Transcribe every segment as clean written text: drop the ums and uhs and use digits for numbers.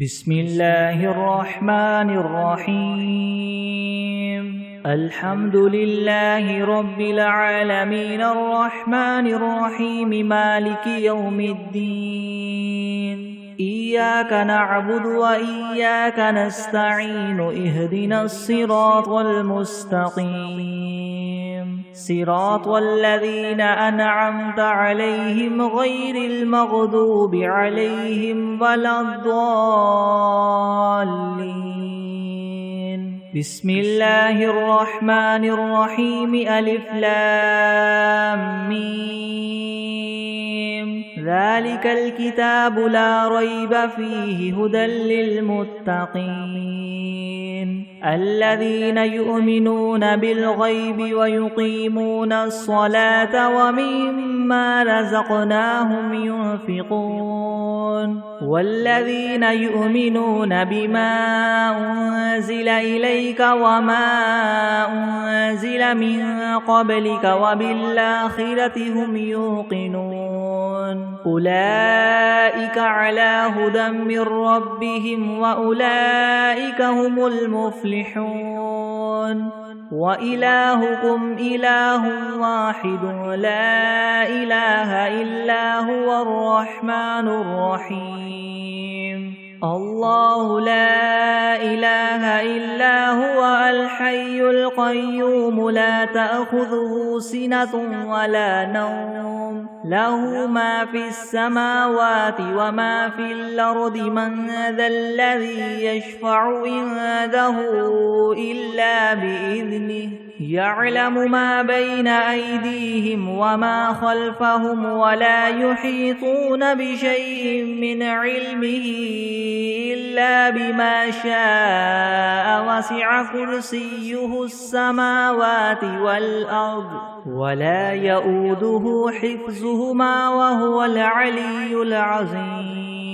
بسم الله الرحمن الرحيم الحمد لله رب العالمين الرحمن الرحيم مالك يوم الدين إياك نعبد وإياك نستعين اهدنا الصراط المستقيم صراط الذين أنعمت عليهم غير المغضوب عليهم ولا الضالين بسم الله الرحمن الرحيم ألف لام ميم ذلك الكتاب لا ريب فيه هدى للمتقين الذين يؤمنون بالغيب ويقيمون الصلاة ومما رزقناهم ينفقون والذين يؤمنون بما أنزل إليك وما أنزل من قبلك وبالآخرة هم يوقنون أولئك على هدى من ربهم وأولئك هم المفلحون وإلهكم إله واحد لا إله إلا هو الرحمن الرحيم الله لا إله إلا هو الحي القيوم لا تأخذه سنة ولا نوم له ما في السماوات وما في الأرض من ذا الذي يشفع عنده إلا بإذنه يعلم ما بين أيديهم وما خلفهم ولا يحيطون بشيء من علمه إلا بما شاء وسع كرسيه السماوات والأرض ولا يؤوده حفظهما وهو العلي العظيم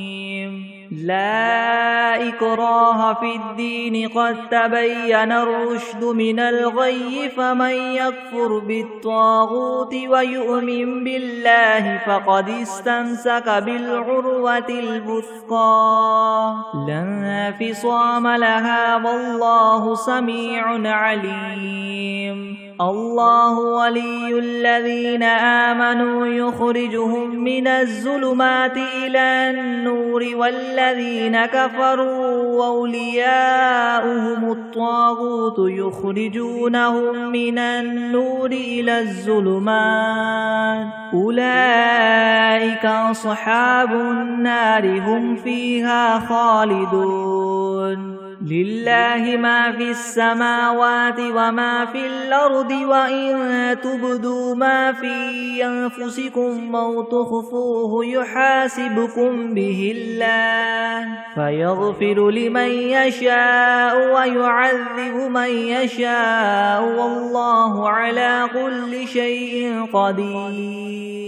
لا إكراه في الدين قد تبين الرشد من الغي فمن يكفر بالطاغوت ويؤمن بالله فقد استمسك بالعروة الوثقى لا انفصام لها والله سميع عليم الله ولي الذين آمنوا يخرجهم من الظلمات إلى النور والذين كفروا أولياؤهم الطاغوت يخرجونهم من النور إلى الظلمات أولئك أصحاب النار هم فيها خالدون لله ما في السماوات وما في الأرض وإن تبدوا ما في أنفسكم أو تخفوه يحاسبكم به الله فيغفر لمن يشاء ويعذب من يشاء والله على كل شيء قدير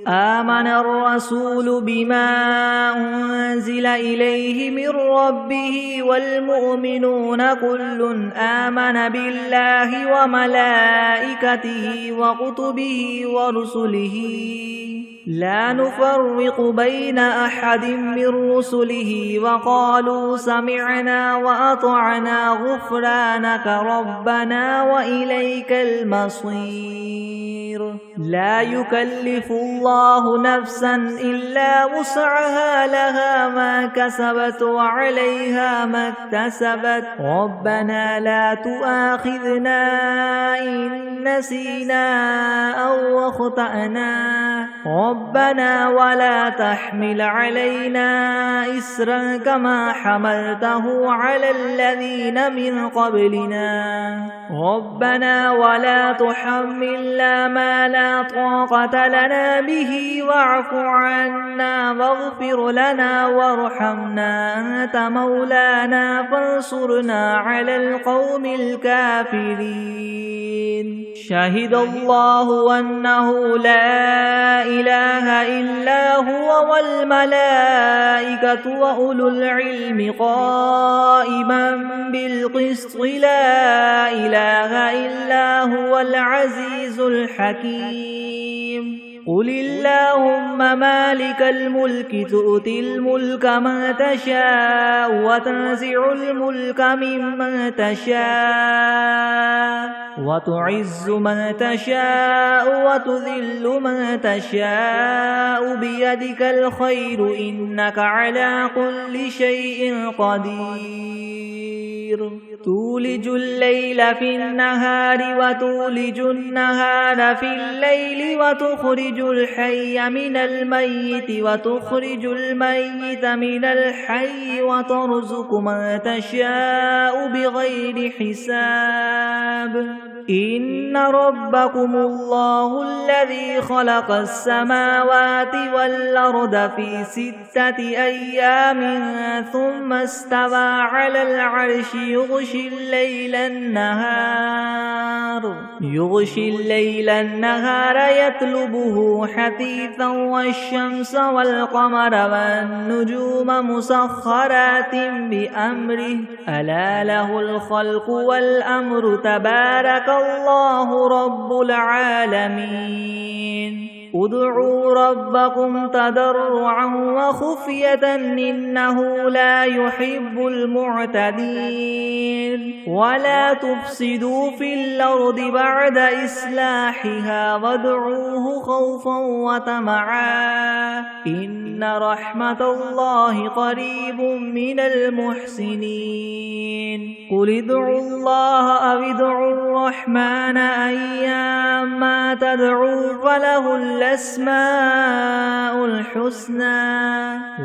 آمن الرسول بما أنزل إليه من ربه والمؤمنون كل آمن بالله وملائكته وكتبه ورسله لا نفرق بين أحد من رسله وقالوا سمعنا وأطعنا غفرانك ربنا وإليك المصير لا يكلف الله نفسا إلا وسعها لها ما كسبت وعليها ما اكتسبت ربنا لا تؤاخذنا إن نسينا أو أخطأنا ربنا ولا تحمل علينا إسرا كما حملته على الذين من قبلنا ربنا ولا تحملنا ما لا طاقة لنا به واعف عنا واغفر لنا وارحمنا أنت مولانا فانصرنا على القوم الكافرين شهد الله أنه لا إله إلا هو والملائكة وأولو العلم قائما بالقسط لا إله إلا هو العزيز الحكيم قل اللهم مالك الملك تؤتي الملك من تشاء وتنزع الملك ممن تشاء وتعز من تشاء وتذل من تشاء بيدك الخير إنك على كل شيء قدير تولج الليل في النهار وتولج النهار في الليل وتخرج الحي من الميت وتخرج الميت من الحي وترزق من تشاء بغير حساب إن ربكم الله الذي خلق السماوات والأرض في 6 أيام ثم استوى على العرش يغشي الليل النهار يطلبه حثيثا والشمس والقمر والنجوم مسخرات بأمره ألا له الخلق والأمر تبارك الله رب العالمين ادعوا ربكم تضرعا وخفية إنه لا يحب المعتدين ولا تفسدوا في الأرض بعد إصلاحها وادعوه خوفا وطمعا إن رحمة الله قريب من المحسنين قل ادعوا الله أو ادعوا الرحمن أيما تدعوا فله الأسماء الحسنى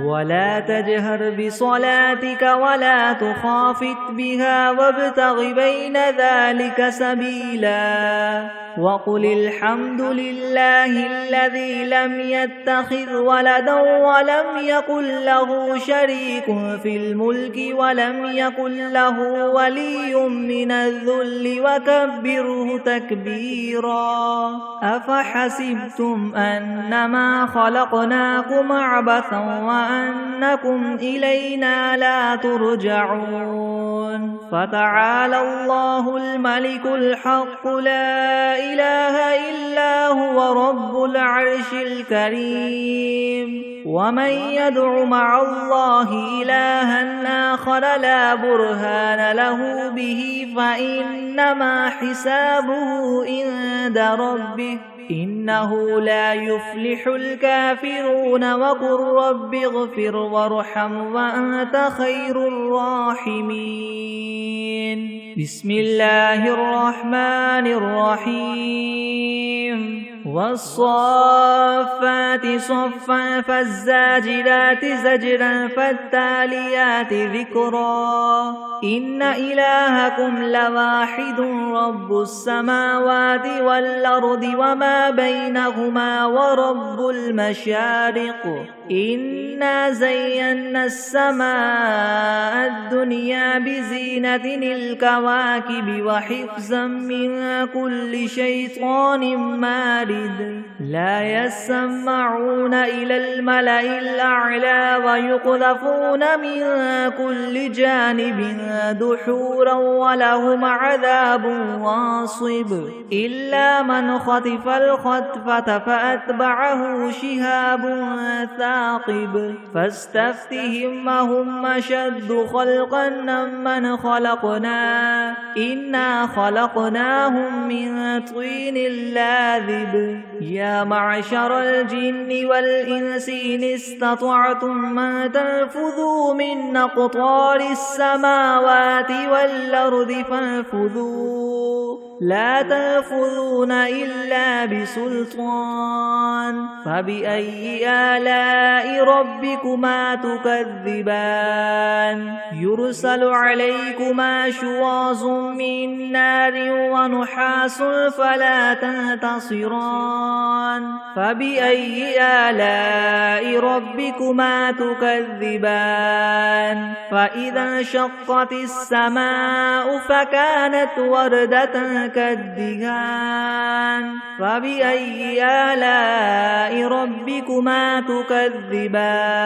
ولا تجهر بصلاتك ولا تخافت بها وابتغ بين ذلك سبيلا وقل الحمد لله الذي لم يتخذ ولدا ولم يكن له شريك في الملك ولم يكن له ولي من الذل وكبره تكبيرا أفحسبتم أنما خلقناكم عبثا وأنكم إلينا لا ترجعون فتعالى الله الملك الحق لا إله إلا هو رب العرش الكريم ومن يدع مع الله إلها آخر لا برهان له به فإنما حسابه عند ربه إنه لا يفلح الكافرون وقل رب اغفر وارحم وأنت خير الراحمين بسم الله الرحمن الرحيم والصافات صفا فالزاجرات زجرا فالتاليات ذكرا إن إلهكم لواحد رب السماوات والأرض وما بينهما ورب المشارق إنا زينا السماء الدنيا بزينة الكواكب وحفظا من كل شيطان مارد لا يسمعون إلى الملأ الأعلى ويقذفون من كل جانب دحورا ولهم عذاب واصب إلا من خطف الخطفة فأتبعه شهاب ثاقب فاستفتهم هم أشد خلقا ممن خلقنا إنا خلقناهم من طين لاذب يا معشر الجن والإنس إن استطعتم أن تنفذوا من أقطار السماوات والأرض فانفذوا لا تنفذون إلا بسلطان فبأي آلاء ربكما تكذبان يرسل عليكما شواظ من نار ونحاس فلا تنتصران فبأي آلاء ربكما تكذبان فإذا انشقت السماء فكانت وردة كالدهان فبأي آلاء ربكما تكذبان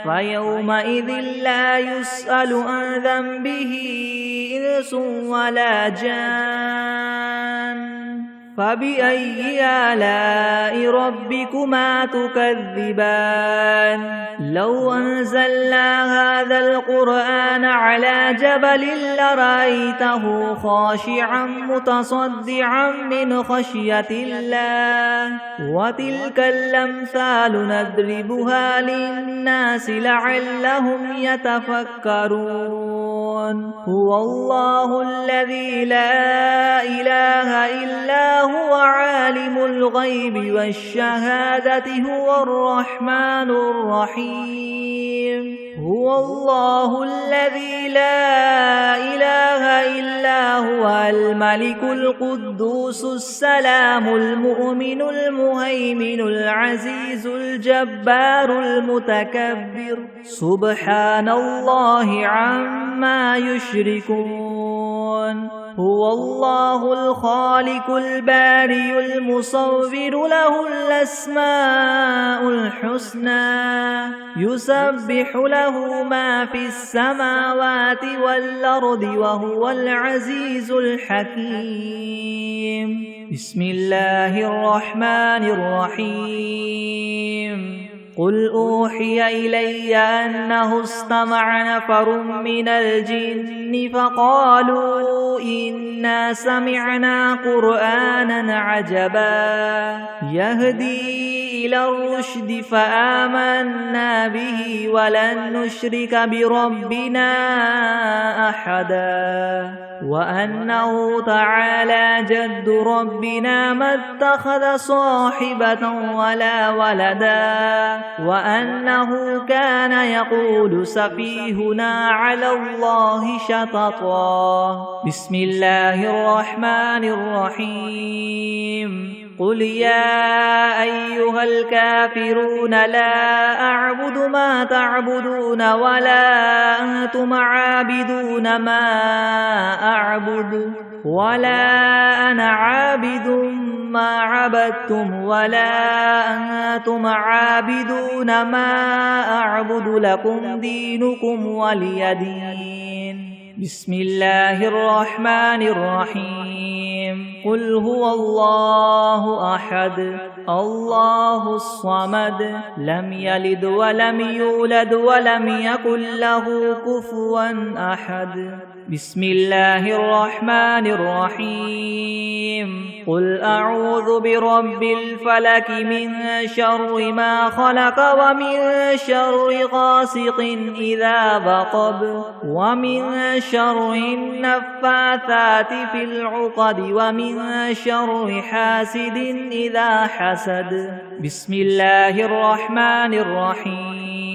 فيومئذ لا يسأل عن ذنبه إنس ولا جان فبأي آلاء ربكما تكذبان لو أنزلنا هذا القرآن على جبل لرأيته خاشعا متصدعا من خشية الله وتلك الأمثال نضربها للناس لعلهم يتفكرون هو الله الذي لا إله إلا هو عالم الغيب والشهادة هو الرحمن الرحيم هو الله الذي لا إله إلا هو الملك القدوس السلام المؤمن المهيمن العزيز الجبار المتكبر سبحان الله عما يشركون هو الله الخالق البارئ المصور له الأسماء الحسنى يسبح له ما في السماوات والأرض وهو العزيز الحكيم بسم الله الرحمن الرحيم قل أوحي إلي أنه استمع نفر من الجن فقالوا إنا سمعنا قرآنا عجبا يهدي إلى الرشد فآمنا به ولن نشرك بربنا أحدا وأنه تعالى جد ربنا ما اتخذ صاحبة ولا ولدا وأنه كان يقول سفيهنا على الله شططا بسم الله الرحمن الرحيم قل يا أيها الكافرون لا أعبد ما تعبدون ولا أنتم عابدون ما أعبد ولا أنا عابد ما عبدتم ولا أنتم عابدون ما أعبد لكم دينكم ولي دين بسم الله الرحمن الرحيم قل هو الله أحد الله الصمد لم يلد ولم يولد ولم يكن له كفوا أحد بسم الله الرحمن الرحيم قل أعوذ برب الفلك من شر ما خلق ومن شر غاسق إذا وقب ومن شر النفاثات في العقد ومن شر حاسد إذا حسد بسم الله الرحمن الرحيم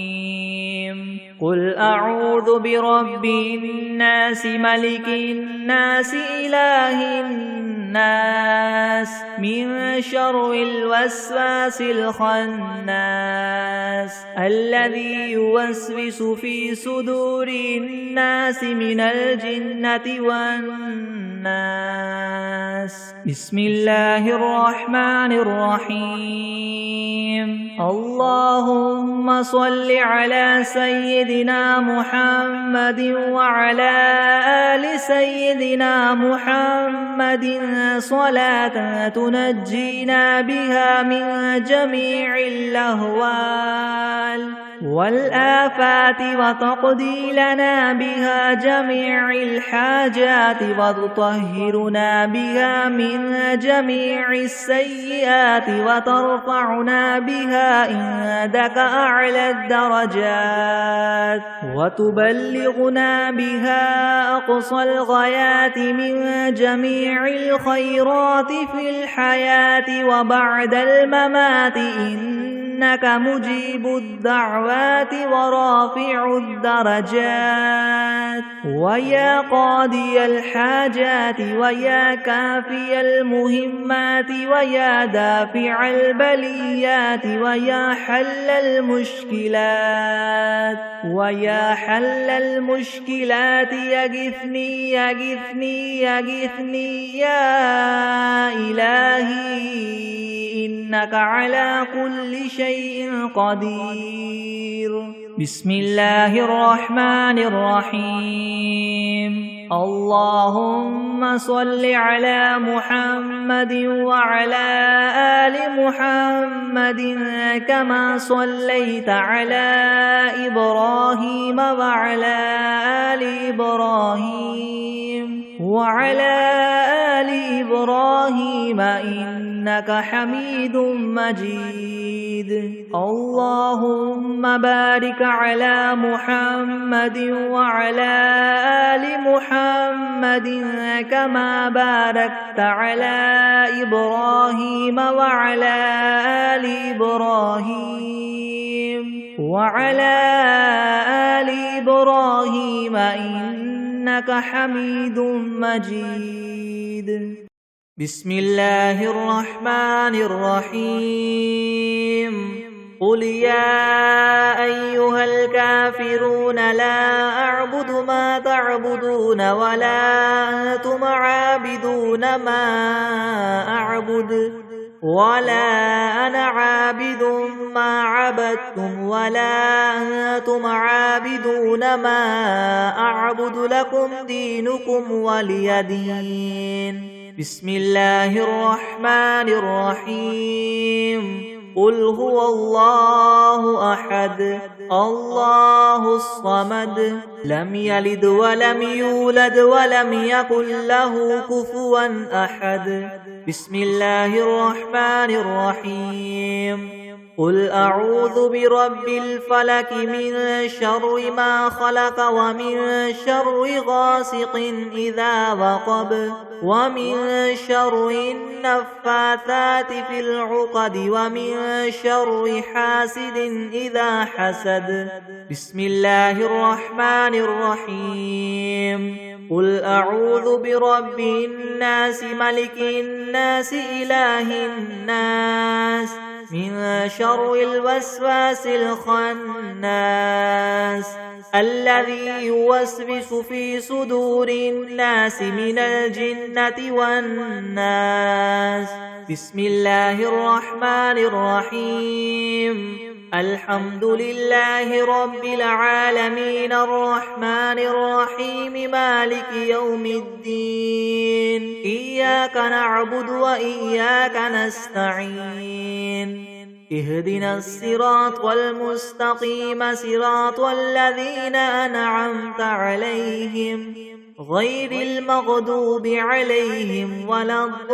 قل أعوذ برب الناس ملك الناس إله الناس من شر الوسواس الخناس الذي يوسوس في صدور الناس من الجنة والناس بسم الله الرحمن الرحيم اللهم صل على سيدنا محمد وعلى آل سيدنا محمد صلاة تنجينا بها من جميع الأهوال والآفات وتقضي لنا بها جميع الحاجات وتطهرنا بها من جميع السيئات وترفعنا بها عندك أعلى الدرجات وتبلغنا بها أقصى الغايات من جميع الخيرات في الحياة وبعد الممات إنك مجيب الدعوات ورافع الدرجات ويا قاضي الحاجات ويا كافي المهمات ويا دافع البليات ويا حل المشكلات ويا حل المشكلات يغثني يغثني يغثني يا إلهي إنك على كل شيء قدير بسم الله الرحمن الرحيم اللهم صل على محمد وعلى آل محمد كما صليت على إبراهيم وعلى آل إبراهيم إنك حميد مجيد. اللهم بارك على محمد وعلى آل محمد كما باركت على إبراهيم وعلى آل إبراهيم إنك حميد مجيد. بسم الله الرحمن الرحيم. قل يا أيها الكافرون لا أعبد ما تعبدون ولا أنتم عابدون ما أعبد ولا أنا عابد ما عبدتم ولا أنتم عابدون ما أعبد لكم دينكم ولي دين. بسم الله الرحمن الرحيم. قل هو الله أحد الله الصمد لم يلد ولم يولد ولم يكن له كفوا أحد. بسم الله الرحمن الرحيم. قل أعوذ برب الفلك من شر ما خلق ومن شر غاسق إذا وقب ومن شر النفاثات في العقد ومن شر حاسد إذا حسد. بسم الله الرحمن الرحيم. قل أعوذ برب الناس ملك الناس إله الناس من شر الوسواس الخناس الذي يوسوس في صدور الناس من الجنة والناس. بسم الله الرحمن الرحيم. الحمد لله رب العالمين الرحمن الرحيم مالك يوم الدين. إياك نعبد وإياك نستعين. اهدنا الصراط المستقيم صراط الذين أنعمت عليهم غير المغضوب عليهم ولا الضالين.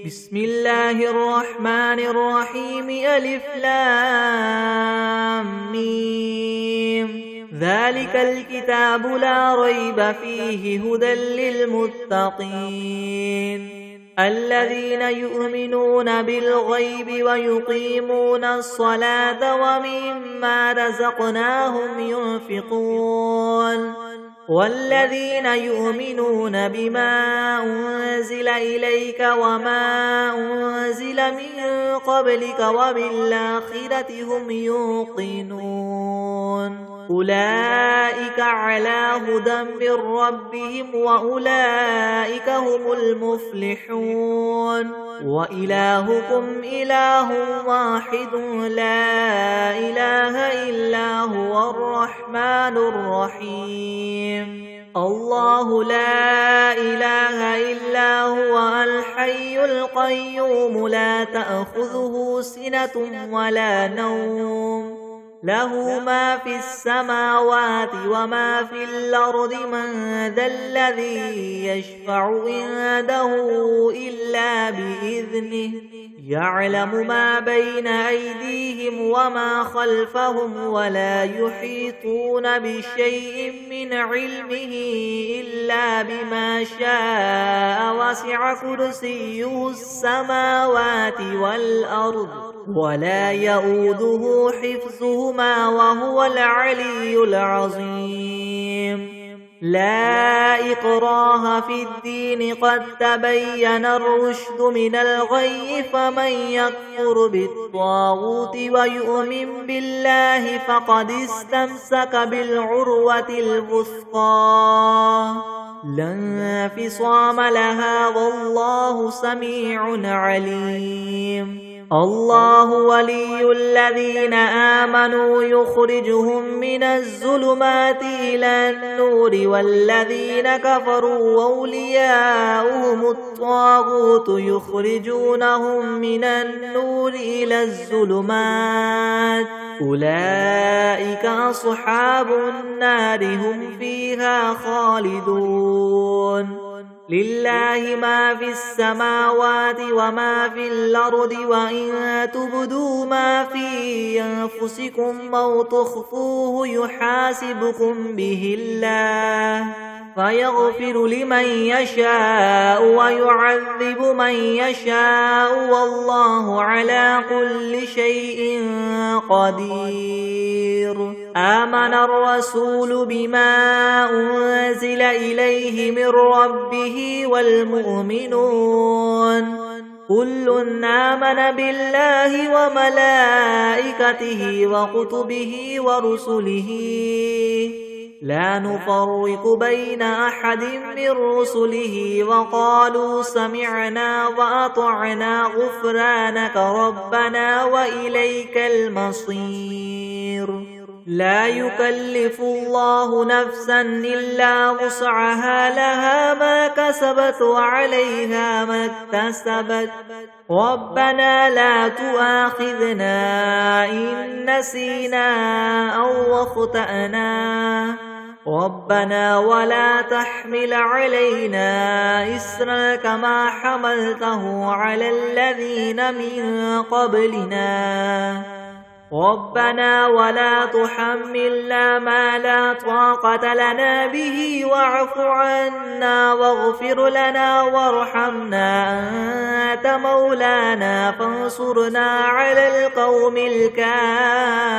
بسم الله الرحمن الرحيم. ألف لام ميم. ذلك الكتاب لا ريب فيه هدى للمتقين الذين يؤمنون بالغيب ويقيمون الصلاة ومما رزقناهم ينفقون والذين يؤمنون بما أنزل إليك وما أنزل من قبلك وبالآخرة هم يوقنون. أولئك على هدى من ربهم وأولئك هم المفلحون. وإلهكم إله واحد لا إله إلا هو الرحمن الرحيم. الله لا إله إلا هو الحي القيوم لا تأخذه سنة ولا نوم له ما في السماوات وما في الأرض. من ذا الذي يشفع عنده إلا بإذنه يعلم ما بين أيديهم وما خلفهم ولا يحيطون بشيء من علمه إلا بما شاء. وسع كرسيه السماوات والأرض ولا يؤوده حفظهما وهو العلي العظيم. لا إكراه في الدين قد تبين الرشد من الغي. فمن يكفر بالطاغوت ويؤمن بالله فقد استمسك بالعروة الوثقى لا انفصام لها والله سميع عليم. الله ولي الذين آمنوا يخرجهم من الظلمات إلى النور والذين كفروا أولياؤهم الطاغوت يخرجونهم من النور إلى الظلمات أولئك أصحاب النار هم فيها خالدون لله ما في السماوات وما في الأرض وإن تبدوا ما في أنفسكم أو تخفوه يحاسبكم به الله فيغفر لمن يشاء ويعذب من يشاء والله على كل شيء قدير آمن الرسول بما أنزل إليه من ربه والمؤمنون كل آمن بالله وملائكته وكتبه ورسله لا نفرق بين أحد من رسله وقالوا سمعنا وأطعنا غفرانك ربنا وإليك المصير لا يكلف الله نفسا إلا وسعها لها ما كسبت وعليها ما اكتسبت ربنا لا تؤاخذنا إن نسينا أو أخطأنا ربنا ولا تحمل علينا إسرا كما حملته على الذين من قبلنا ربنا ولا تحملنا ما لا طاقة لنا به واعف عنا واغفر لنا وارحمنا أنت مولانا فانصرنا على القوم الكافرين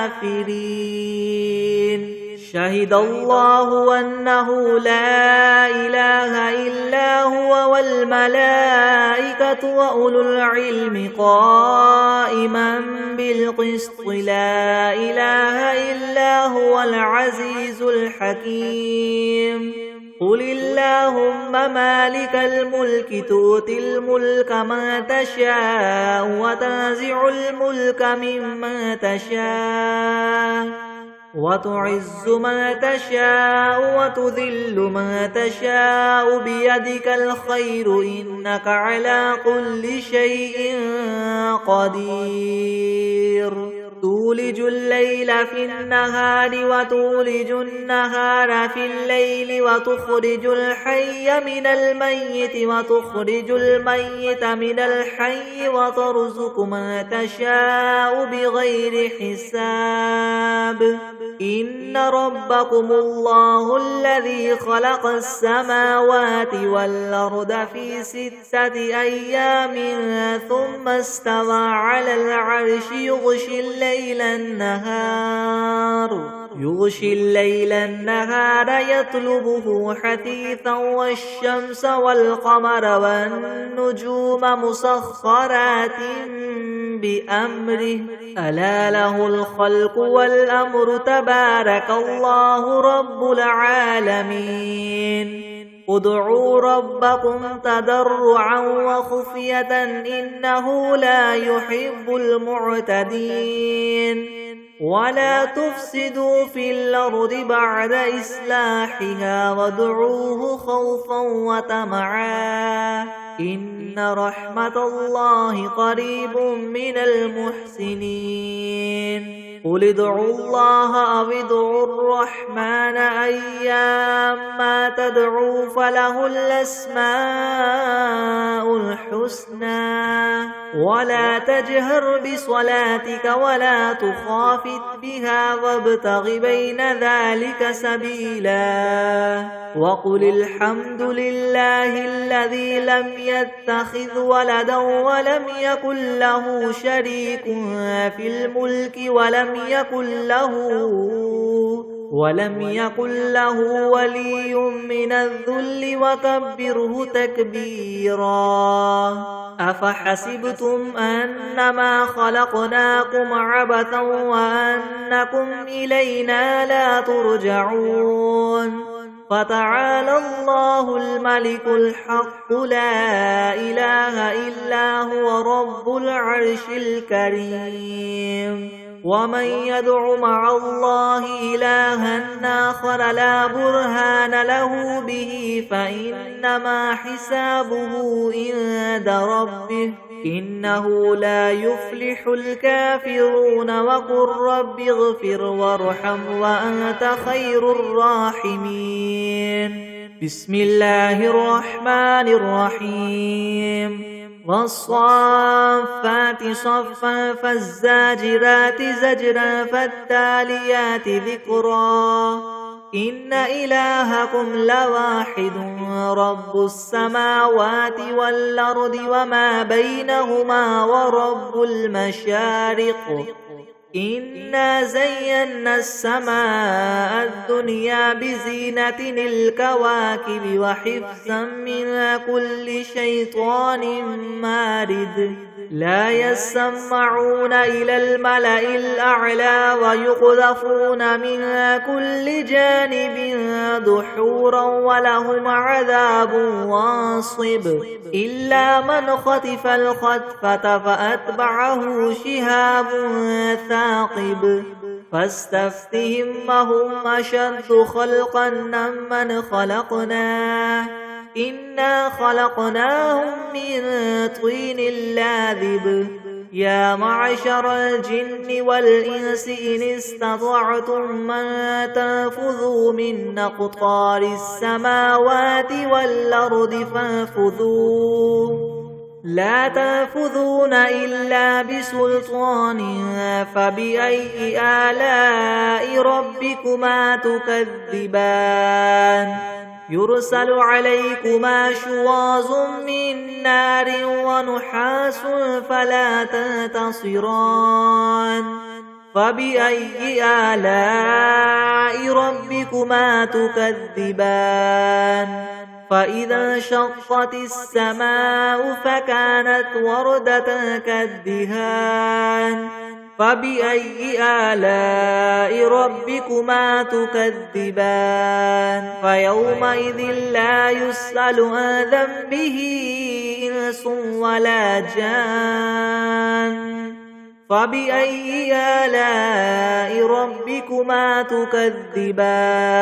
شهد الله أنه لا إله إلا هو والملائكة وأولو العلم قائما بالقسط لا إله إلا هو العزيز الحكيم قل اللهم مالك الملك تؤتي الملك من تشاء وتنزع الملك ممن تشاء وتعز من تشاء وتذل من تشاء بيدك الخير إنك على كل شيء قدير تولج الليل في النهار وتولج النهار في الليل وتخرج الحي من الميت وتخرج الميت من الحي وترزق من تشاء بغير حساب إن ربكم الله الذي خلق السماوات والأرض في 6 أيام ثم استوى على العرش يغشي الليل النهار يطلبه حثيثا والشمس والقمر والنجوم مسخرات بأمره ألا له الخلق والأمر تبارك الله رب العالمين ادعوا ربكم تضرعا وخفية إنه لا يحب المعتدين ولا تفسدوا في الأرض بعد إصلاحها وادعوه خوفا وطمعا إن رحمة الله قريب من المحسنين قل ادعوا الله أو ادعوا الرحمن أيما تدعوا فله الأسماء الحسنى ولا تجهر بصلاتك ولا تخافت بها وابتغ بين ذلك سبيلا وقل الحمد لله الذي لم يتخذ ولدا ولم يكن له شريك في الملك ولم يكن له ولي من الذل وكبره تكبيرا أفحسبتم أنما خلقناكم عبثا وأنكم إلينا لا ترجعون فتعالى الله الملك الحق لا إله إلا هو رب العرش الكريم ومن يدع مع الله إلها آخر لا برهان له به فإنما حسابه عند ربه إنه لا يفلح الكافرون وقل رب اغفر وارحم وأنت خير الراحمين بسم الله الرحمن الرحيم والصافات صفا فالزاجرات زجرا فالتاليات ذكرا إن إلهكم لواحد رب السماوات والأرض وما بينهما ورب المشارق إنا زينا السماء الدنيا بزينة الكواكب وحفظا من كل شيطان مارد لا يسمعون إلى الملأ الأعلى ويقذفون من كل جانب دحورا ولهم عذاب واصب إلا من خطف الخطفة فأتبعه شهاب ثاقب فاستفتهم هم أشد خلقا ممن خلقنا إنا خلقناهم من طين لاذب يا معشر الجن والإنس إن استطعتم من تنفذوا من أقطار السماوات والأرض فانفذوا لا تنفذون إلا بسلطان فبأي آلاء ربكما تكذبان يرسل عليكما شواظ من نار ونحاس فلا تنتصران فبأي آلاء ربكما تكذبان فإذا انشقت السماء فكانت وردة كالدهان فبأي آلاء ربكما تكذبان فيومئذ لا يسأل عن ذنبه إنس ولا جان فبأي آلاء ربكما تكذبان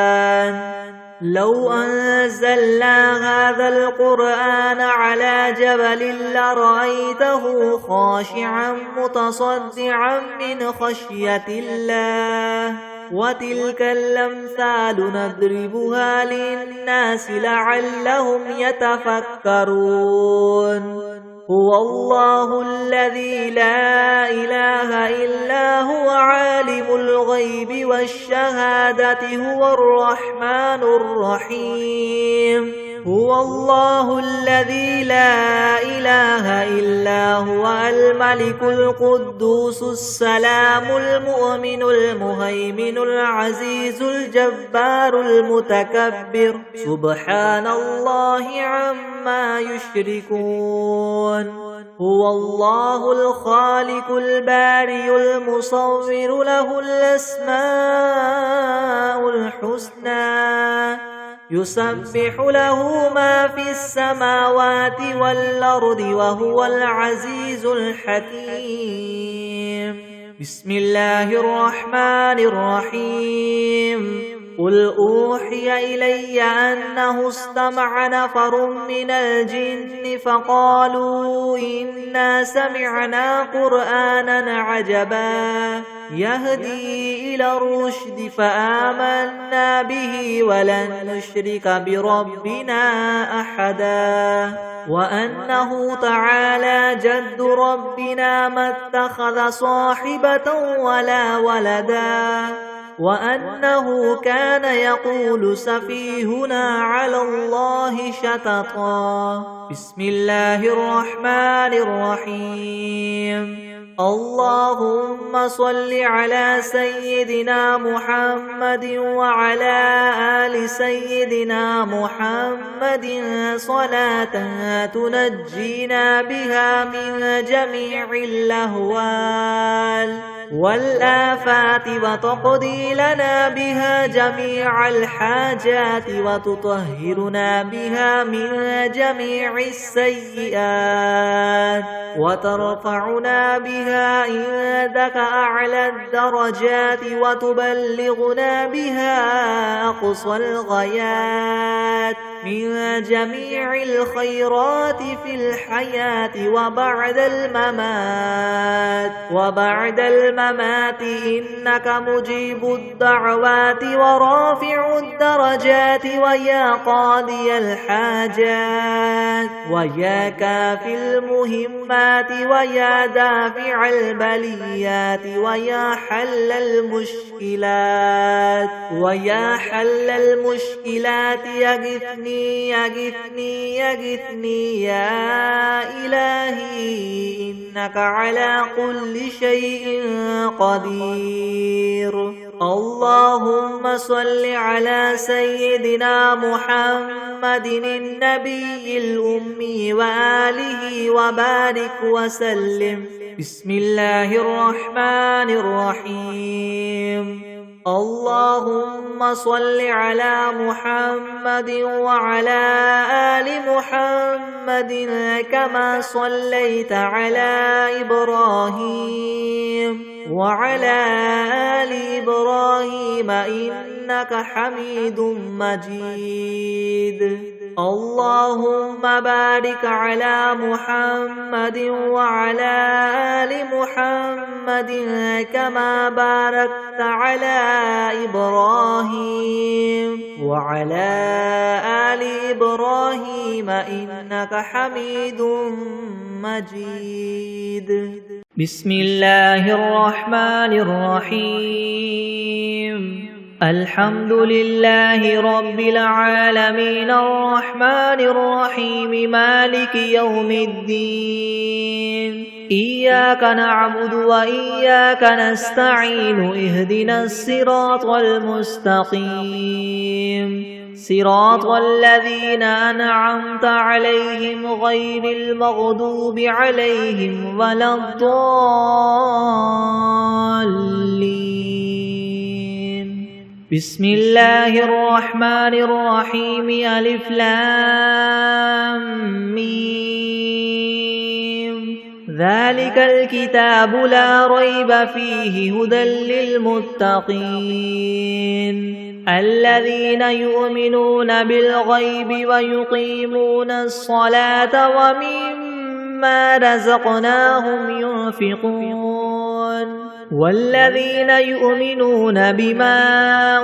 لو أنزلنا هذا القرآن على جبل لرأيته خاشعا متصدعا من خشية الله وتلك الأمثال نضربها للناس لعلهم يتفكرون هو الله الذي لا إله إلا هو عالم الغيب والشهادة هو الرحمن الرحيم هو الله الذي لا إله إلا هو الملك القدوس السلام المؤمن المهيمن العزيز الجبار المتكبر سبحان الله عما يشركون هو الله الخالق البارئ المصور له الأسماء الحسنى يسبح له ما في السماوات والأرض وهو العزيز الحكيم بسم الله الرحمن الرحيم قل أوحي إلي أنه استمع نفر من الجن فقالوا إنا سمعنا قرآنا عجبا يهدي إلى الرشد فآمنا به ولن نشرك بربنا أحدا وأنه تعالى جد ربنا ما اتخذ صاحبة ولا ولدا وأنه كان يقول سفيهنا على الله شططا بسم الله الرحمن الرحيم اللهم صل على سيدنا محمد وعلى آل سيدنا محمد صلاة تنجينا بها من جميع الأهوال والآفات وتقضي لنا بها جميع الحاجات وتطهرنا بها من جميع السيئات وترفعنا بها عندك أعلى الدرجات وتبلغنا بها أقصى الغايات من جميع الخيرات في الحياة وبعد الممات إنك مجيب الدعوات ورافع الدرجات ويا قاضي الحاجات ويا كافي المهمات ويا دافع البليات ويا حل المشكلات يغثني يا إلهي إنك على كل شيء قدير. اللهم صل على سيدنا محمد النبي الأمي وآله وبارك وسلم. بسم الله الرحمن الرحيم. اللهم صل على محمد وعلى آل محمد كما صليت على إبراهيم وعلى آل إبراهيم إنك حميد مجيد. اللهم بارك على محمد وعلى آل محمد كما باركت على إبراهيم وعلى آل إبراهيم إنك حميد مجيد. بسم الله الرحمن الرحيم. الحمد لله رب العالمين الرحمن الرحيم مالك يوم الدين. إياك نعبد وإياك نستعين اهدنا الصراط المستقيم صراط الذين أنعمت عليهم غير المغضوب عليهم ولا الضالين. بسم الله الرحمن الرحيم. ألف لام ميم. ذلك الكتاب لا ريب فيه هدى للمتقين الذين يؤمنون بالغيب ويقيمون الصلاة ومما رزقناهم ينفقون والذين يؤمنون بما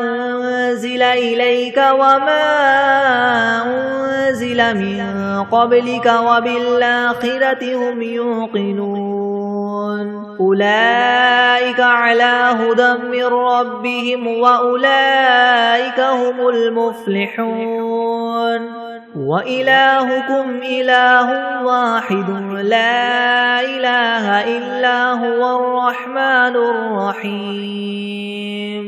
أنزل إليك وما أنزل من قبلك وبالآخرة هم يوقنون أولئك على هدى من ربهم وأولئك هم المفلحون. وإلهكم إله واحد لا إله إلا هو الرحمن الرحيم.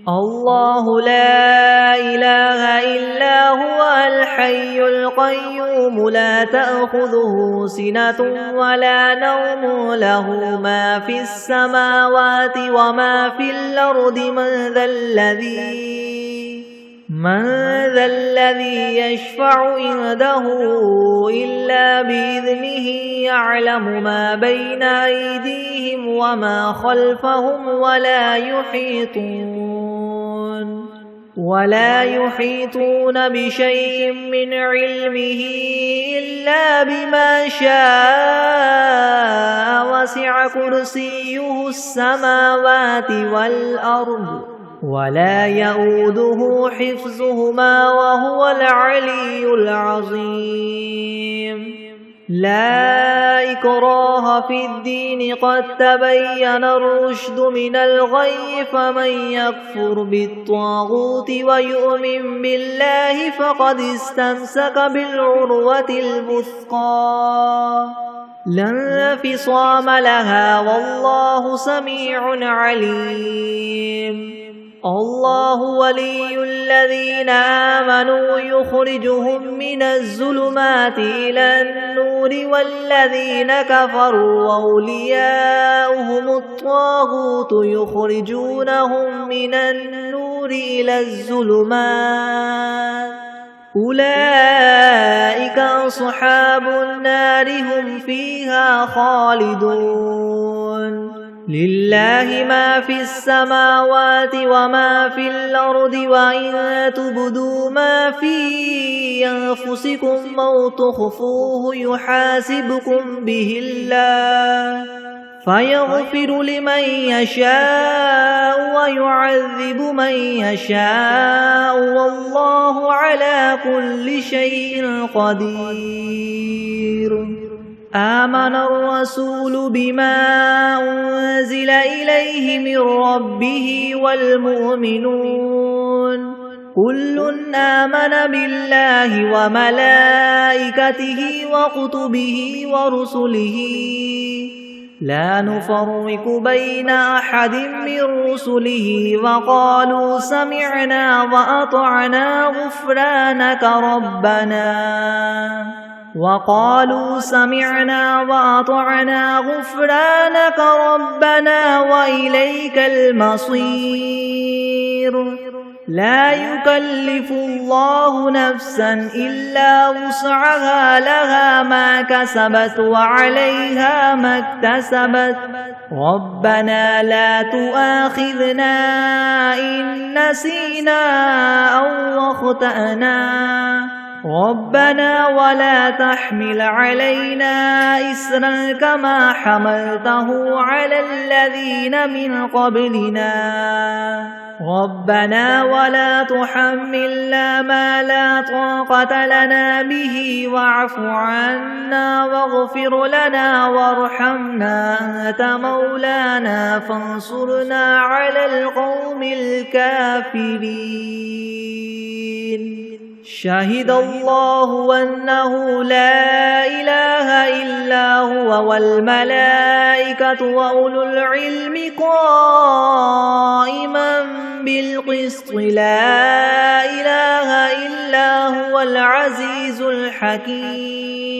الله لا إله إلا هو الحي القيوم لا تأخذه سنة ولا نوم له ما في السماوات وما في الأرض من ذا الذي يشفع عنده إلا بإذنه يعلم ما بين أيديهم وما خلفهم ولا يحيطون بشيء من علمه إلا بما شاء وسع كرسيه السماوات والأرض ولا يؤوده حفظهما وهو العلي العظيم. لا إكراه في الدين قد تبين الرشد من الغي فمن يكفر بالطاغوت ويؤمن بالله فقد استمسك بالعروة الوثقى لا انفصام لها والله سميع عليم. الله ولي الذين آمنوا يخرجهم من الظلمات إلى النور النور والذين كفروا أولياؤهم الطاغوت يخرجونهم من النور إلى الظلمات أولئك أصحاب النار هم فيها خالدون لله ما في السماوات وما في الأرض وإن تبدوا ما في أنفسكم أو تخفوه يحاسبكم به الله فيغفر لمن يشاء ويعذب من يشاء والله على كل شيء قدير آمن الرسول بما أنزل إليه من ربه والمؤمنون كل آمن بالله وملائكته وكتبه ورسله لا نفرق بين أحد من رسله وقالوا سمعنا وأطعنا غفرانك ربنا وإليك المصير لا يكلف الله نفسا إلا وسعها لها ما كسبت وعليها ما اكتسبت ربنا لا تؤاخذنا إن نسينا أو أخطأنا ربنا ولا تحمل علينا إسرا كما حملته على الذين من قبلنا ربنا ولا تحملنا ما لا طاقة لنا به واعف عنا واغفر لنا وارحمنا أنت مولانا فانصرنا على القوم الكافرين شهد الله أنه لا إله إلا هو والملائكة وأولو العلم قائما بالقسط لا إله إلا هو العزيز الحكيم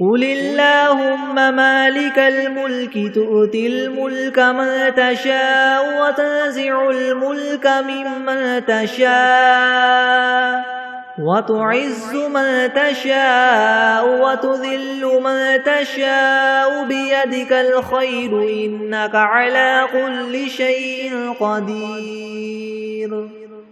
قل اللهم مالك الملك تؤتي الملك من تشاء وتنزع الملك ممن تشاء وتعز من تشاء وتذل من تشاء بيدك الخير إنك على كل شيء قدير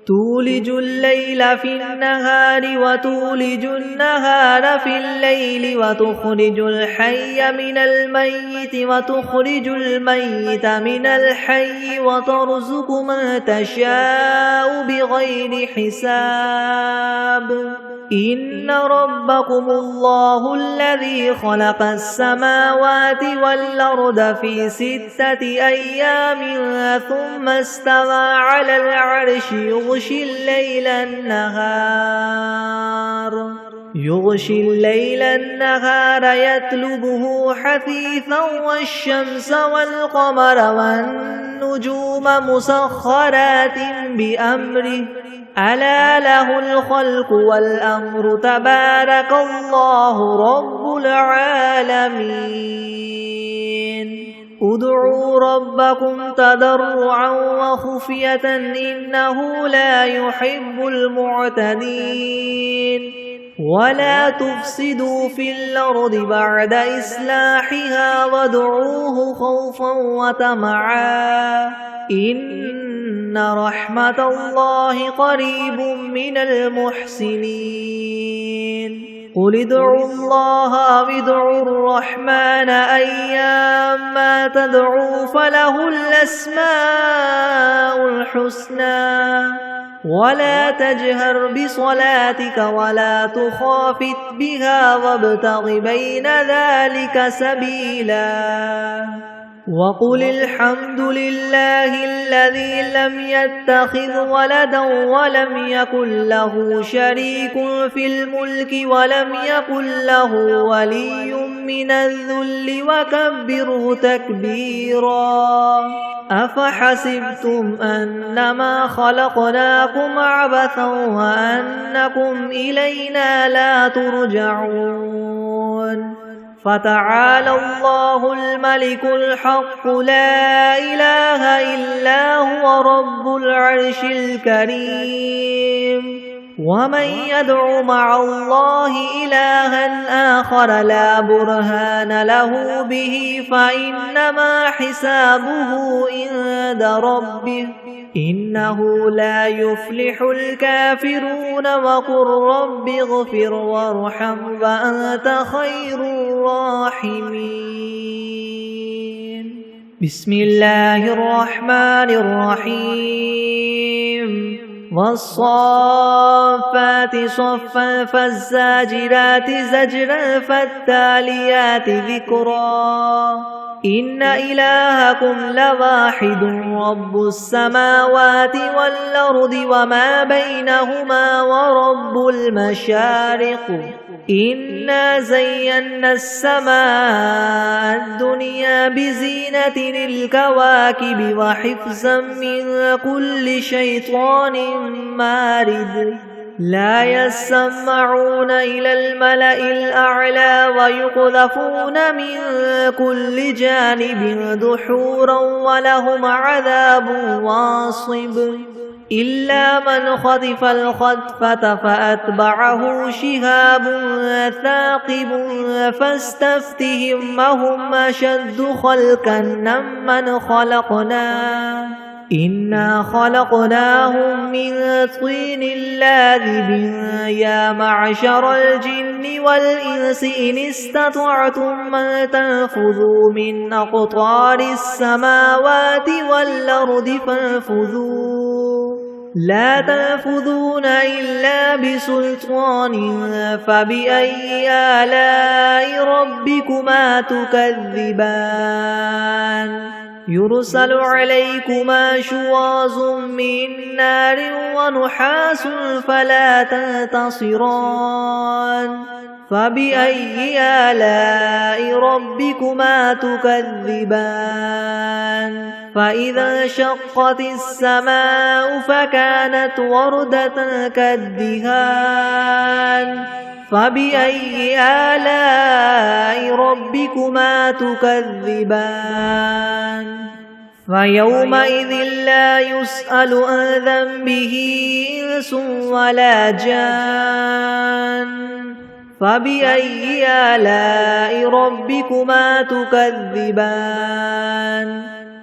تولج الليل في النهار وتولج النهار في الليل وتخرج الحي من الميت وتخرج الميت من الحي وترزق من تشاء بغير حساب إن ربكم الله الذي خلق السماوات والأرض في 6 أيام ثم استوى على العرش يغشي الليل النهار يطلبه حثيثا والشمس والقمر والنجوم مسخرات بأمره ألا له الخلق والأمر تبارك الله رب العالمين ادعوا ربكم تضرعا وخفية إنه لا يحب المعتدين ولا تفسدوا في الأرض بعد إصلاحها وادعوه خوفا وطمعا إن رحمة الله قريب من المحسنين قل ادعوا الله أو ادعوا الرحمن أيما تدعوا فله الأسماء الحسنى ولا تجهر بصلاتك ولا تخافت بها وابتغ بين ذلك سبيلا وقل الحمد لله الذي لم يتخذ ولدا ولم يكن له شريك في الملك ولم يكن له ولي من الذل وكبره تكبيرا أفحسبتم أنما خلقناكم عبثا وأنكم إلينا لا ترجعون فتعالى الله الملك الحق لا إله إلا هو رب العرش الكريم ومن يدع مع الله إلها آخر لا برهان له به فإنما حسابه عند ربه إنه لا يفلح الكافرون وقل رب اغفر وارحم وأنت خير الراحمين بسم الله الرحمن الرحيم والصافات صفا فالزاجرات زجرا فالتاليات ذكرا إن إلهكم لواحد رب السماوات والأرض وما بينهما ورب المشارق إنا زينا السماء الدنيا بزينة الكواكب وحفظا من كل شيطان مارد لا يسمعون إلى الملأ الأعلى ويقذفون من كل جانب دحورا ولهم عذاب واصب إلا من خطف الخطفة فأتبعه شهاب ثاقب فاستفتهم أهم أشد خلقا ممن خلقنا إنا خلقناهم من طين لازب يا معشر الجن والإنس إن استطعتم أن تنفذوا من أقطار السماوات والأرض فانفذوا لا تنفذون إلا بسلطان فبأي آلاء ربكما تكذبان يرسل عليكما شواظ من نار ونحاس فلا تنتصران فبأي آلاء ربكما تكذبان فإذا انشقت السماء فكانت وردة كالدهان فبأي آلاء ربكما تكذبان فيومئذ لا يسأل عن ذنبه إنس ولا جان فبأي آلاء ربكما تكذبان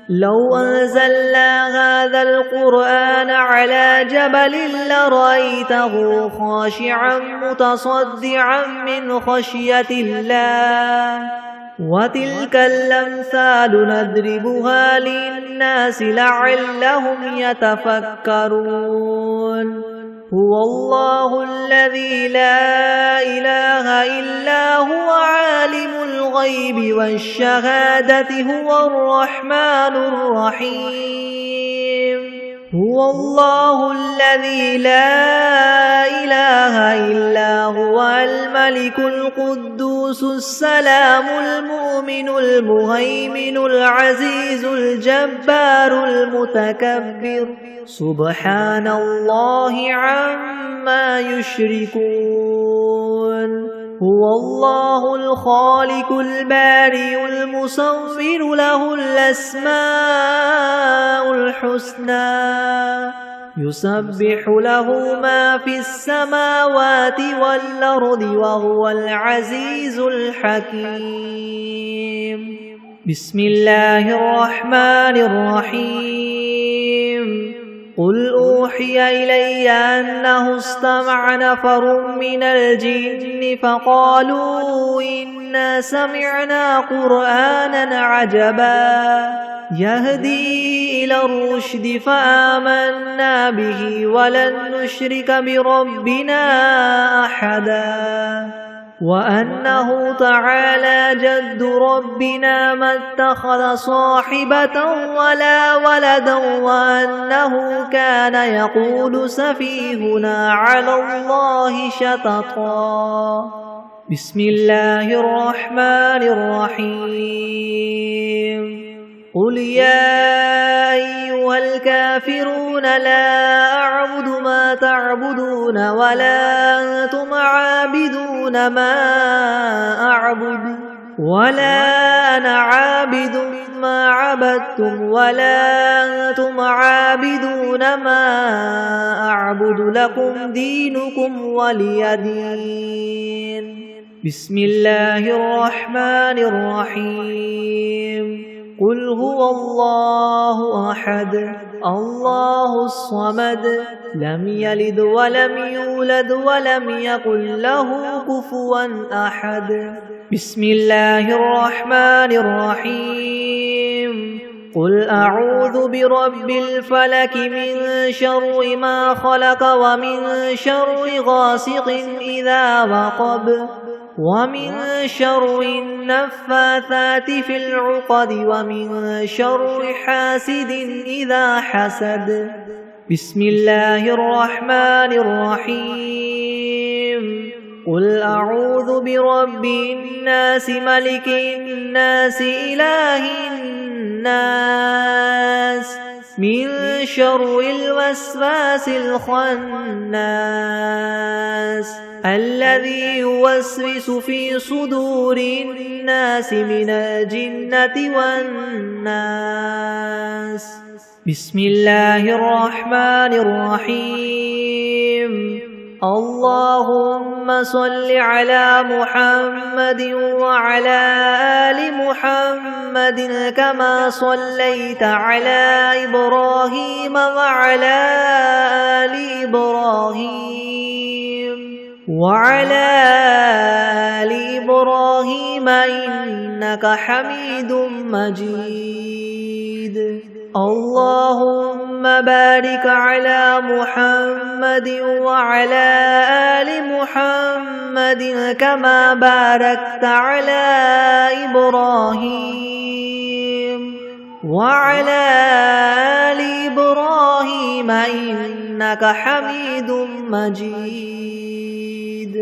لو أنزلنا هذا القرآن على جبل لرأيته خاشعا متصدعا من خشية الله وتلك الأمثال نضربها للناس لعلهم يتفكرون هو الله الذي لا إله إلا هو عالم الغيب والشهادة هو الرحمن الرحيم هو الله الذي لا إله إلا هو الملك القدوس السلام المؤمن المهيمن العزيز الجبار المتكبر سبحان الله عما يشركون هو الله الخالق البارئ المصور له الأسماء الحسنى يسبح له ما في السماوات والأرض وهو العزيز الحكيم بسم الله الرحمن الرحيم قل أوحي إلي أنه استمع نفر من الجن فقالوا إنا سمعنا قرآنا عجبا يهدي إلى الرشد فآمنا به ولن نشرك بربنا أحدا وأنه تعالى جد ربنا ما اتخذ صاحبة ولا ولدا وأنه كان يقول سفيهنا على الله شططا بسم الله الرحمن الرحيم قل يا أيها الكافرون لا أعبد ما تعبدون ولا أنتم عابدون ما أعبد ولا أنا عابد ما عبدتم ولا أنتم عابدون ما أعبد لكم دينكم ولي دين. بسم الله الرحمن الرحيم. قل هو الله أحد الله الصمد لم يلد ولم يولد ولم يكن له كفوا أحد. بسم الله الرحمن الرحيم. قل أعوذ برب الفلك من شر ما خلق ومن شر غاسق إذا وقب ومن شر النفاثات في العقد ومن شر حاسد إذا حسد. بسم الله الرحمن الرحيم. قل أعوذ برب الناس ملك الناس إله الناس من شر الوسواس الخناس الذي يوسوس في صدور الناس من الجنة والناس. بسم الله الرحمن الرحيم. اللهم صل على محمد وعلى آل محمد كما صليت على إبراهيم وعلى آل إبراهيم إنك حميد مجيد. اللهم بارك على محمد وعلى آل محمد كما باركت على إبراهيم وعلى آل إبراهيم إنك حميد مجيد.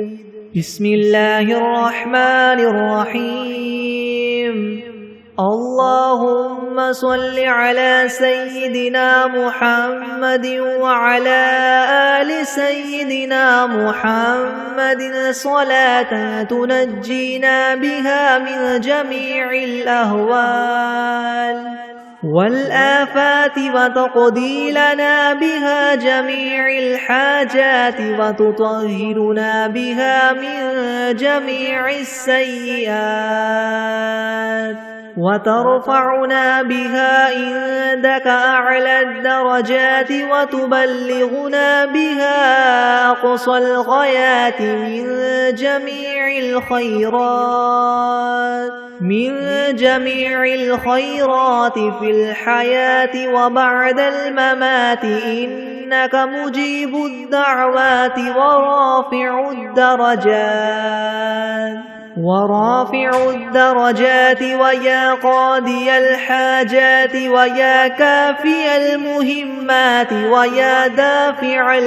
بسم الله الرحمن الرحيم. اللهم صل على سيدنا محمد وعلى آل سيدنا محمد صلاة تنجينا بها من جميع الأهوال والآفات وتقضي لنا بها جميع الحاجات وتطهرنا بها من جميع السيئات وترفعنا بها عندك أعلى الدرجات وتبلغنا بها أقصى الغايات من جميع الخيرات في الحياة وبعد الممات إنك مجيب الدعوات ورافع الدرجات ويا قاضي الحاجات ويا كافي المهمات ويا دافع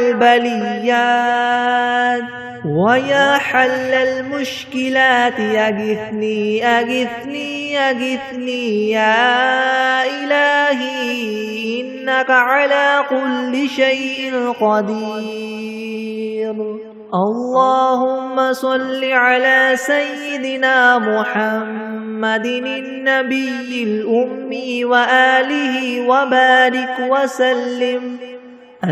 البليات ويا حل المشكلات أغثني أغثني أغثني يا إلهي إنك على كل شيء قدير. اللهم صل على سيدنا محمد النبي الأمي وآله وبارك وسلم.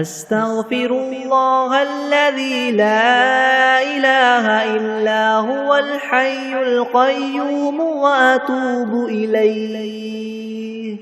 أستغفر الله الذي لا إله إلا هو الحي القيوم وأتوب إليه.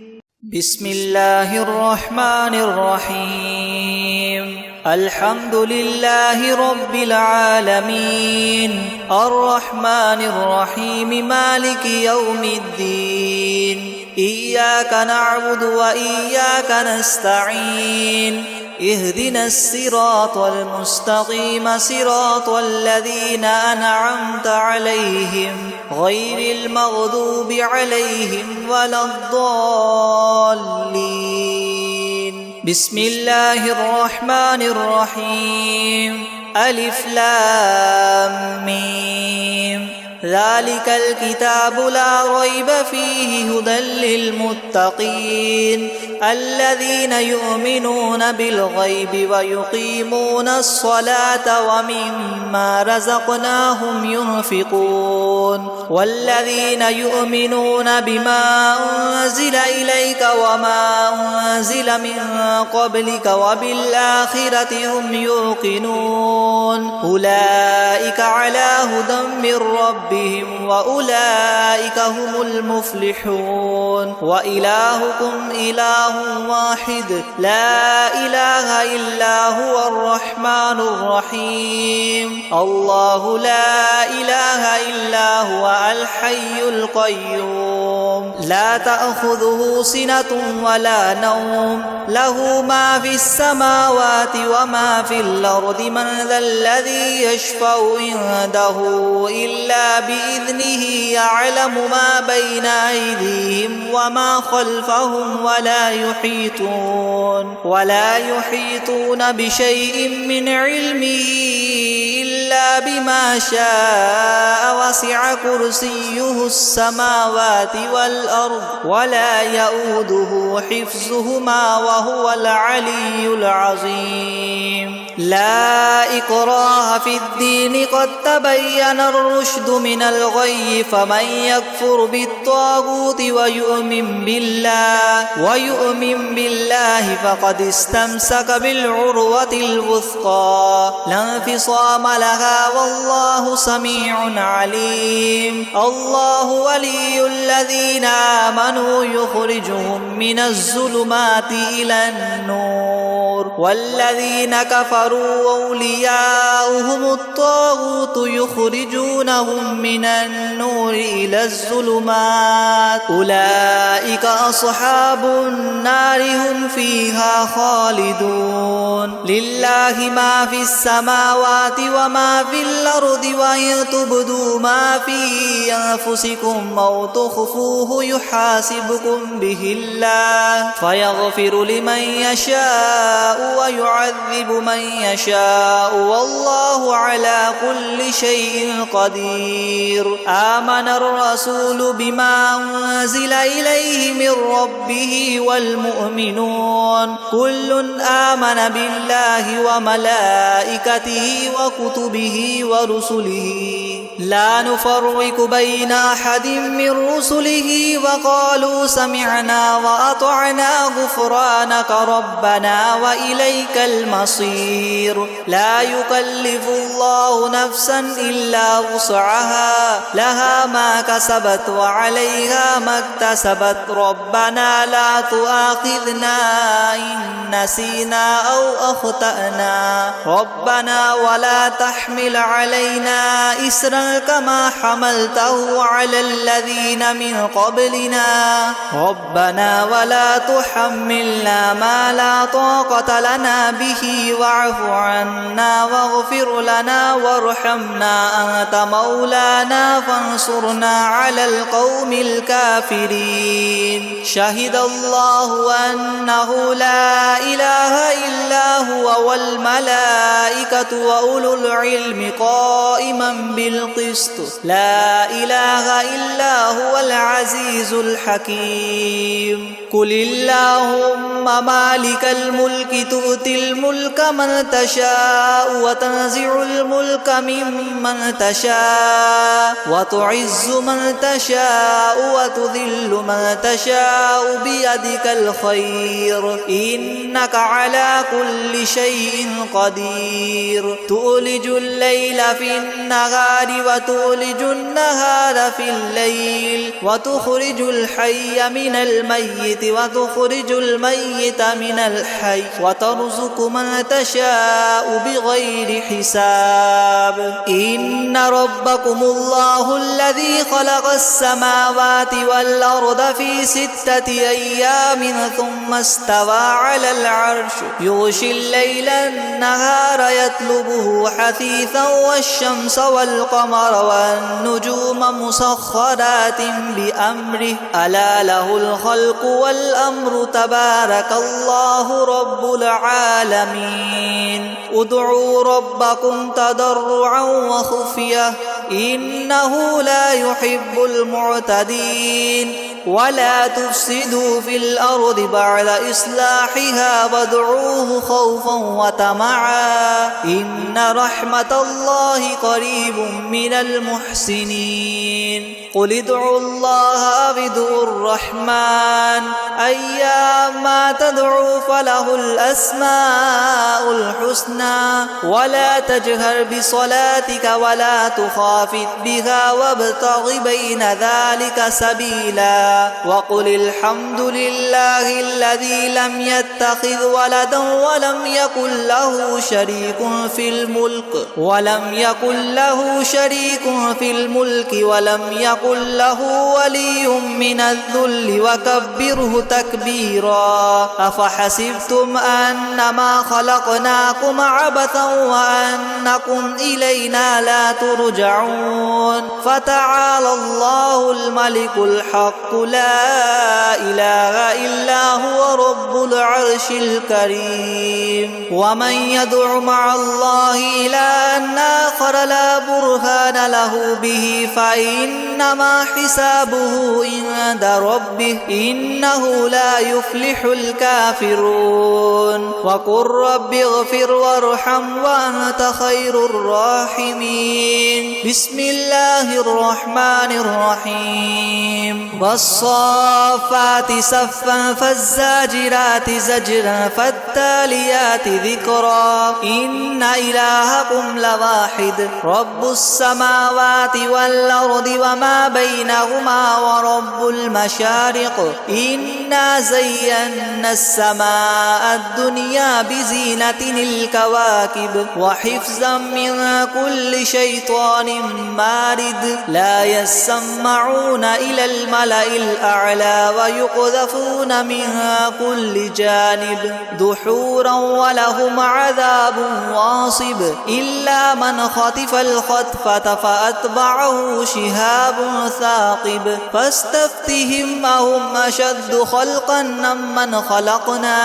بسم الله الرحمن الرحيم. الحمد لله رب العالمين الرحمن الرحيم مالك يوم الدين. إياك نعبد وإياك نستعين. اهدنا الصراط المستقيم صراط الذين أنعمت عليهم غير المغضوب عليهم ولا الضالين. بسم الله الرحمن الرحيم. ألف لام ميم. ذلك الكتاب لا ريب فيه هدى للمتقين الذين يؤمنون بالغيب ويقيمون الصلاة ومما رزقناهم ينفقون والذين يؤمنون بما أنزل إليك وما أنزل من قبلك وبالآخرة هم يوقنون أولئك على هدى من ربهم وأولئك هم المفلحون وإلهكم إله واحد لا إله إلا هو الرحمن الرحيم الله لا إله إلا هو الحي القيوم لا تأخذه سنة ولا نوم له ما في السماوات وما في الأرض من ذا الذي يشفع عنده إلا بإذنه يعلم ما بين أيديهم وما خلفهم ولا يحيطون بشيء من علمه إلا بما شاء وسع كرسيه السماوات والأرض ولا يؤوده حفظهما وهو العلي العظيم لا إكراه في الدين قد تبين الرشد من الغي فمن يكفر بالطاغوت ويؤمن بالله فقد استمسك بالعروة الوثقى لا انفصام لها والله سميع عليم الله ولي الذين آمنوا يخرجهم من الظلمات إلى النور والذين كفروا أولياؤهم الطاغوت يخرجونهم من النور إلى الظلمات أولئك أصحاب النار هم فيها خالدون لله ما في السماوات وما في الأرض وإن تبدوا ما في أنفسكم أو تخفوه يحاسبكم به الله فيغفر لمن يشاء ويعذب من يشاء والله على كل شيء قدير آمن الرسول بما أنزل إليه من ربه والمؤمنون كل آمن بالله وملائكته وكتبه ورسله لا نفرق بين أحد من رسله وقالوا سمعنا وأطعنا غفرانك ربنا وإليك المصير لا يكلف الله نفسا إلا وسعها لها ما كسبت وعليها ما اكتسبت ربنا لا تؤاخذنا إن نسينا أو أخطأنا ربنا ولا تحمل علينا إسرا كما حملته على الذين من قبلنا ربنا ولا تحملنا ما لا طاقة لنا به واعف عنا واغفر لنا وارحمنا أنت مولانا فانصرنا على القوم الكافرين شهد الله أنه لا إله إلا هو والملائكة وأولو العلم قائما بالقسط لا إله إلا هو العزيز الحكيم قل اللهم مالك الملك تؤتي الملك من تشاء وتنزع الملك ممن تشاء وتعز من تشاء وتذل من تشاء بيدك الخير إنك على كل شيء قدير تولج الليل في النهار وتولج النهار في الليل وتخرج الحي من الميت وتخرج الميت من الحي وترزق من تشاء بغير حساب إن ربكم الله الذي خلق السماوات والأرض في 6 أيام ثم استوى على العرش يغشي الليل النهار يطلبه حثيثا والشمس والقمر والنجوم مسخرات بأمره ألا له الخلق والأمر تبارك الله رب العالمين ادعوا ربكم تضرعا وخفية إنه لا يحب المعتدين ولا تفسدوا في الأرض بعد إصلاحها وادعوه خوفا وطمعا إن رحمة الله قريب من المحسنين قل ادعوا الله أو ادعوا الرحمن أيما تدعوا فله الأسماء الحسنى ولا تجهر بصلاتك ولا تخافت بها وابتغ بين ذلك سبيلا وقل الحمد لله الذي لم يتخذ ولدا ولم يكن له شريك في الملك ولم يكن له ولي من الذل وكبره تكبيرا أفحسبتم أنما خلقناكم عبثا وأنكم إلينا لا ترجعون فتعالى الله الملك الحق لا إله إلا هو رب العرش الكريم ومن يدع مع الله إلها آخر لا برهان له به فإنما حسابه عند ربه إنه لا يفلح الكافرون وقل رب اغفر وارحم وأنت خير الراحمين بسم الله الرحمن الرحيم والصافات صفا فالزاجرات زجرا فالتاليات ذكرا إن إلهكم لواحد رب السماوات والأرض وما بينهما ورب المشارق إنا زينا السماء الدنيا بزينة الكواكب وحفظا من كل شيطان مارد لا يسمعون إلى الملأ الأعلى ويقذفون من كل جانب دحورا ولهم عذاب واصب إلا من خطف الخطفة فأتبعه شهاب ثاقب فاستفتهم أهم أشد خلقا ممن خلقنا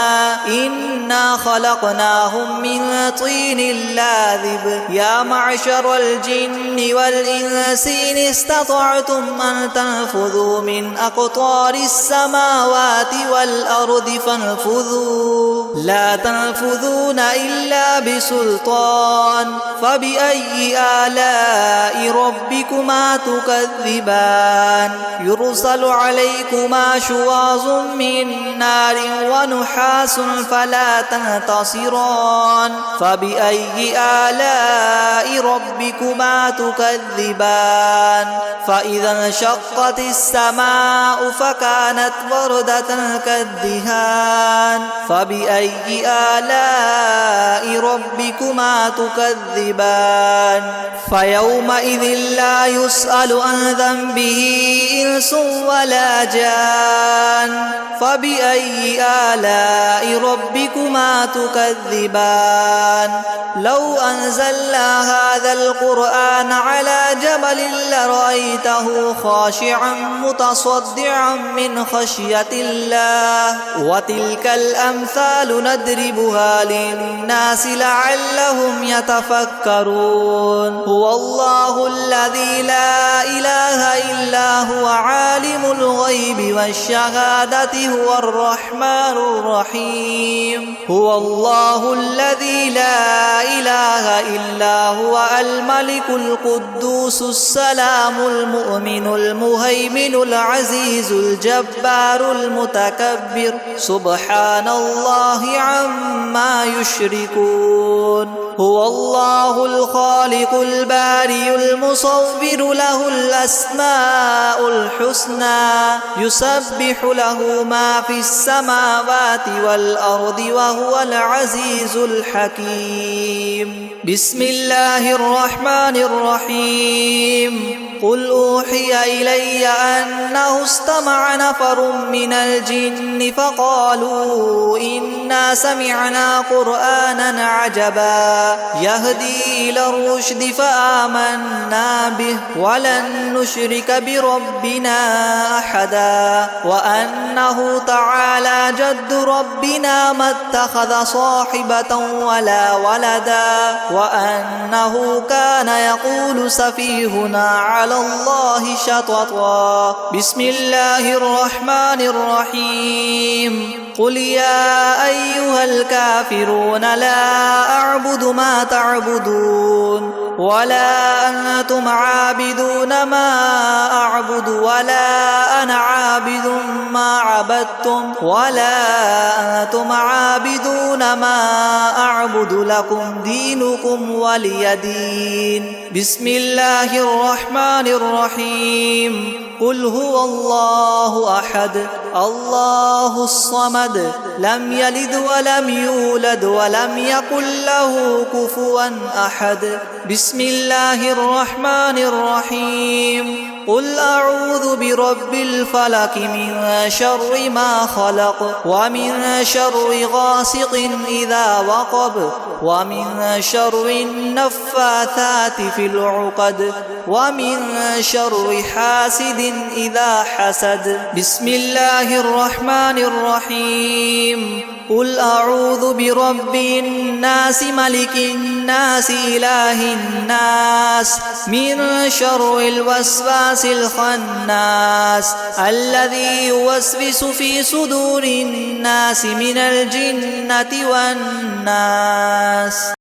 إنا خلقناهم من طين لاذب يا معشر الجن والإنس إن استطعتم أن تنفذوا من أقطار السماوات والأرض فانفذوا لا تنفذون إلا بسلطان فبأي آلاء ربكما تكذبان يرسل عليكما شواظ من نار ونحاس فلا تنتصران فبأي آلاء ربكما تكذبان فإذا انشقت السماء فكانت وردة كالدهان فبأي آلاء ربكما تكذبان فيومئذ لا يسأل عن ذنبه إنس ولا جان فبأي آلاء ربكما تكذبان لو أنزلنا هذا القرآن على جبل لرأيته خاشعا متصدعا من خشية الله وتلك الأمثال نضربها للناس لعلهم يتفكرون هو الله الذي لا إله إلا هو عالم الغيب والشهادة هو الرحمن الرحيم هو الله الذي لا إله إلا هو الملك القدوس السلام المؤمن المهيمن العزيز الجبار المتكبر سبحان الله عما يشركون هو الله الخالق البارئ المصور له الأسماء الحسنى يسبح له ما في السماوات والأرض وهو العزيز الحكيم بسم الله الرحمن الرحيم قل أوحي إلي أنه استمع نفر من الجن فقالوا إنا سمعنا قرآنا عجبا يهدي إلى الرشد فآمنا به ولن نشرك بربنا أحدا وأنه تعالى جد ربنا ما اتخذ صاحبة ولا ولدا وأنه كان يقول سفيهنا على الله شططا بسم الله الرحمن الرحيم قل يا أيها الكافرون لا أعبد ما تعبدون ولا أنتم عابدون ما أعبد ولا أنا عابد ما عبدتم ولا أنتم عابدون ما أعبد لكم دينكم ولي دين بسم الله الرحمن الرحيم قل هو الله أحد الله الصمد لم يلد ولم يولد ولم يكن له كفوا أحد بسم الله الرحمن الرحيم قل أعوذ برب الفلك من شر ما خلق ومن شر غاسق إذا وقب ومن شر النفاثات في العقد ومن شر حاسد إذا حسد بسم الله الرحمن الرحيم قل أعوذ برب الناس ملك الناس إله الناس من شر الوسواس الخناس الذي يوسوس في صدور الناس من الجنة والناس